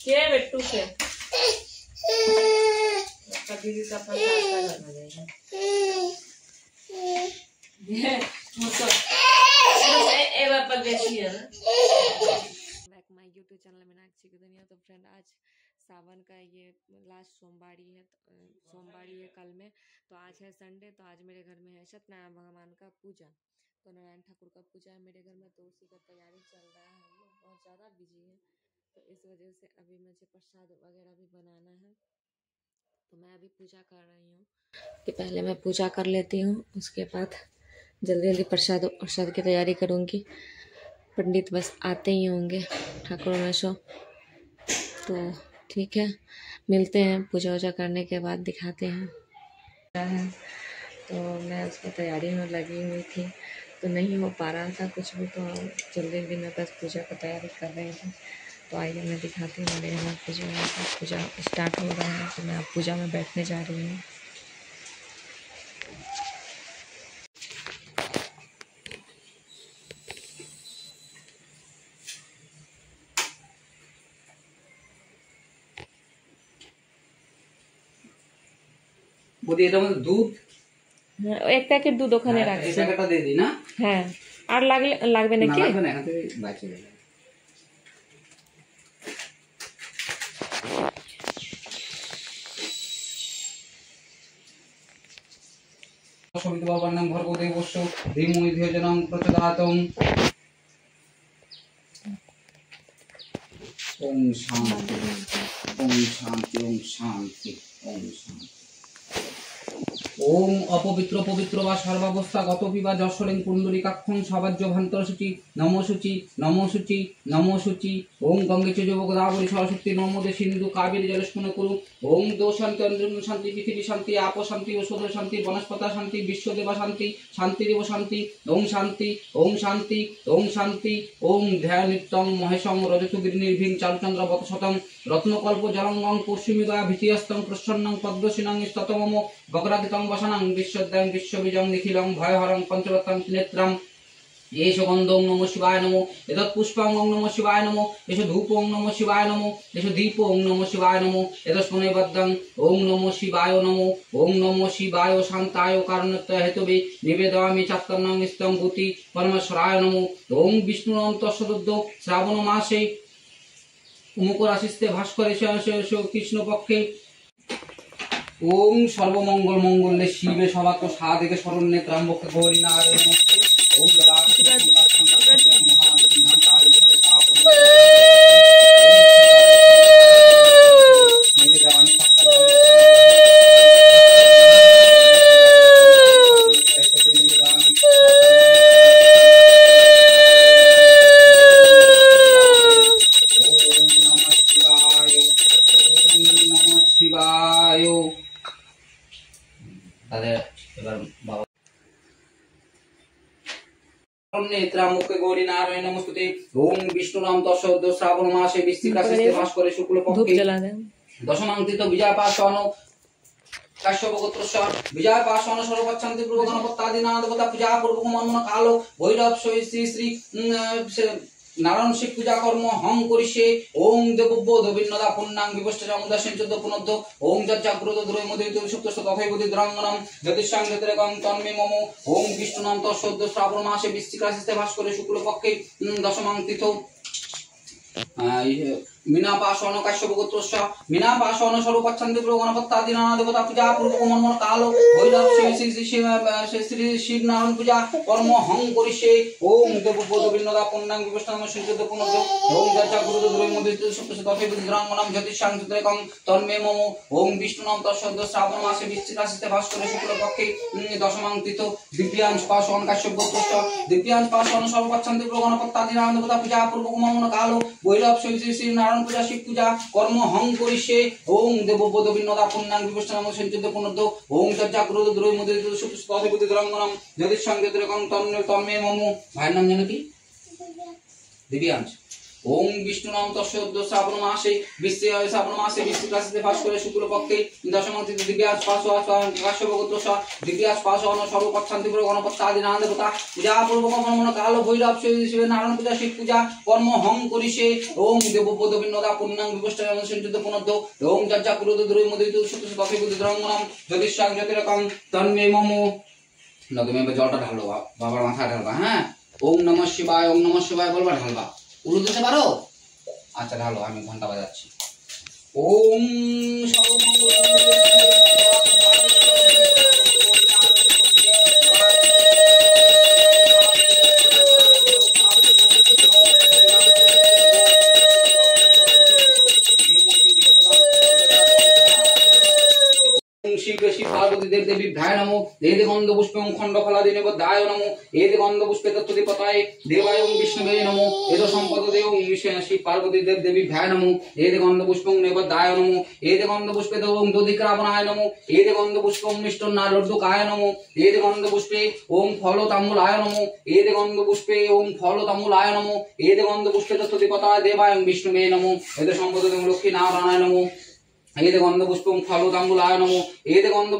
के बेटू के दीदी का back my YouTube channel Meenakshi की दुनिया। तो फ्रेंड आज सावन का ये लास्ट सोमवारी है, सोमवारी है कल में। तो आज है संडे, तो आज मेरे घर में है सत्यनारायण भगवान का पूजा। तो नारायण ठाकुर का पूजा है मेरे घर में, तो उसी का तैयारी चल रहा है। हम लोग बहुत ज़्यादा बिजी है, तो इस वजह से अभी मुझे प्रसाद वगैरह भी बनाना है। तो मैं अभी पूजा कर रही हूँ कि पहले मैं पूजा कर लेती हूँ, उसके बाद जल्दी जल्दी प्रसाद की तैयारी करूँगी। पंडित बस आते ही होंगे ठाकुर में सो। तो ठीक है, मिलते हैं पूजा वूजा करने के बाद, दिखाते हैं। तो मैं उसकी तैयारी में लगी हुई थी, तो नहीं हो पा रहा था कुछ भी, तो जल्दी जल्दी मैं बस पूजा की तैयारी कर रही थी। तो आइए मैं दिखाती हूँ मेरे यहाँ पूजा स्टार्ट हो रहा है। तो मैं अब पूजा में बैठने जा रही हूँ। বুদি এটার মধ্যে দুধ, এক প্যাকেট দুধ ওখানে রাখছি। এই প্যাকেটটা দিয়ে দিই না? হ্যাঁ, আর লাগবে নাকি? না লাগবে না, এখান থেকে বাঁচিয়ে দেবে। সবিত বাবার নাম ভর্গদেব বস্য ধীমহি ধিয়োজনং প্রচোদয়াৎ। ওম শান্তি ওম শান্তি ওম শান্তি ওম শান্তি। ओम अपवित्र पवित्र वा सर्वावस्था गतपि वा जशोरें पुंडरीकाक्षं सवाज्यभान्तरशुचि नमो शुचि नमो शुचि नमो शुचि। ओम गंगे च गोदावरी सरस्वती नर्मदे सिंधु कावेरी जलस्मिन् कुरु। ओम दो शांति अंतरिक्ष शांति पृथ्वी शांति आप शांति औषध शांति वनस्पति शांति विश्वदेवा शांति शांतिरेव शांति। ओम शांति ओम शांति ओम शांति। ओम ध्यानित्यं महेशं रजतगिरिर्भिं चारुचन्द्र वतशतं रत्नकल्प जलंगं पुष्यमिवा भीतियस्तं प्रसन्नं पद्मसिनं स्ततमम बकरादितं वसनं विश्वद्यं विश्वबीजं निखिलं भयहरं पंचवक्त्रं त्रिनेत्रं। एष गन्धं नमो शिवाय नमो, एतत् पुष्पं नमो शिवाय नमो, एष धूपं नमो शिवाय नमो, एष दीपं नमो शिवाय नमो, एतत् नैवेद्यं ओम नमो शिवाय नमो। ओम नमो शिवाय शान्ताय कारुण्यत्य हेतवे निवेदयामि चात्तन्नं स्तं भूति परमेश्वराय नमो। ओम विष्णुनाम तस्सदुद्ध श्रावण मासे मकर राशिस्ते भास्करे कृष्ण पक्षे। ओम सर्वमंगल मंगल्ये शिवे सर्वात्म साधिके शरण्ये त्र्यंबके गौरी नारायणी नमस्ते। ओम नेत्रामुखे गौरी नारायण नमस्ते। ओम विष्णु नाम तस्सोद्ध श्रावण मासे वृश्चिक राशिस्ते भास्करे शुक्ल पक्षे दशमांकित विजय पाशवन काश्यप गोत्रस्य विजय पाशवन सर्वपक्षान्ति पूर्व गणपत्यादि नानादेवता पूजा पूर्वक मनन कालो भैरव श्री श्री नारायण शिव पूजा कर्म हम करिष्ये। ओम देवबोध विन्नदा पुण्णां विवष्टजामुदाशं चोद्ध पुनद्ध। ओम जज्जाग्रत द्रय मदित सुप्तस्थ तथैव दिद्रांगणं यदिशां गतरेकं तन्मे मम। ओम विष्णु नाम तस्सोद्ध श्रावण मासे वृश्चिक राशिस्ते भास्करे शुक्ल पक्षे दशमां तिथौ मीना पाशवन काश्यप गोत्रस्य मीना पाशवन सर्वपक्षान्ति पूर्व गणपत्यादि नानादेवता पूजा पूर्वक मनन कालो भैरव श्री श्री शिव नारायण पूजा कर्म हम करिष्ये। ओम देवबोध विन्नदा पुण्णां विवष्टजामुदाशं चोद्ध पुनद्ध। ओम जज्जाग्रत द्रय मदित सुप्तस्थ तथैव दिद्रांगणं यदिशां गतरेकं तन्मे मम। ओम विष्णु नाम तस्सोद्ध श्रावण मासे वृश्चिक राशिस्ते भास्करे शुक्ल पक्षे दशमां तिथौ दिव्यांश पाशवन काश्यप गोत्रस्य दिव्यांश पाशवन सर्वपक्षान्ति पूर्व गणपत्यादि नानादेवता पूजा पूर्वक मनन कालो भैरव श्री श्री नारायण पूजा शिव पूजा कर्म हम करिष्ये। ओम देवबोध विन्नदा पुण्णां विवष्टजामुदाशं चोद्ध पुनद्ध। ओम जज्जाग्रत द्रय मदित सुप्तस्थ तथैव दिद्रांगणं यदिशां गतरेकं तन्मे मम। भाइয়ের नाम জানো কি? दिव्यांश। ওম বিষ্ণু নাম তস্য শ্রাবণ মাসে শ্রাবণ মাসে বৃষ্টি রাশিতে বাস করে শুক্লপক্ষে দশম তিথি দিব্যাস পাশ কাশ্যপগোত্র দিব্যাস পাশ সর্বপক্ষান্তিপুর গণপতি আদি নানা দেবতা পূজা পূর্বক মন কাল ভৈরব শিব নারায়ণ পূজা শিব পূজা কর্ম হং করিষে ওম দেবপদ বিনোদা পূর্ণাং বিবষ্টা সঞ্চিত পুনর্দ ওম যজ্জা কুরুদ দ্রুই মুদিত সুত তথে বুদ্ধিরঙ্গনম যদিষ্যাং জ্যোতিরকম তন্মে মম না তুমি এবার জলটা ঢালো বাবার মাথায় ঢালবা। হ্যাঁ, ওম নমঃ শিবায় বলবা, ঢালবা। উলু দিতে পারো? আচ্ছা ঢালো, আমি ঘন্টা বাজাচ্ছি। ওম শিব পার্বতী দেব দেবী ভ্যায় নমো এদে গন্ধ পুষ্পং খণ্ড ফলাদি নেবদায় নমো এদে গন্ধ পুষ্পে তত্ত্বদি পতায় দেবায় বিষ্ণুবে নমো এদ সম্পদ দেব শিব পার্বতী দেব দেবী ভ্যায় নমো এদে গন্ধ পুষ্পং নেবদায় নমো এদে গন্ধ পুষ্পে দেবং দধিক্রাবণায় নমো এদে গন্ধ পুষ্পং মিষ্টন্না লড্ডুকায় নমো এদে গন্ধ পুষ্পে ওম ফল তাম্বুলায় নমো এদে গন্ধ পুষ্পে ওম ফল তাম্বুলায় নমো এদে গন্ধ পুষ্পে তত্ত্বদি পতায় দেবায় বিষ্ণুবে নমো এদ সম্পদ দেব লক্ষ্মী নারায়ণায় নমো এদে গন্ধ পুষ্পং ফল তাম্বুলায় নমো এদে গন্ধ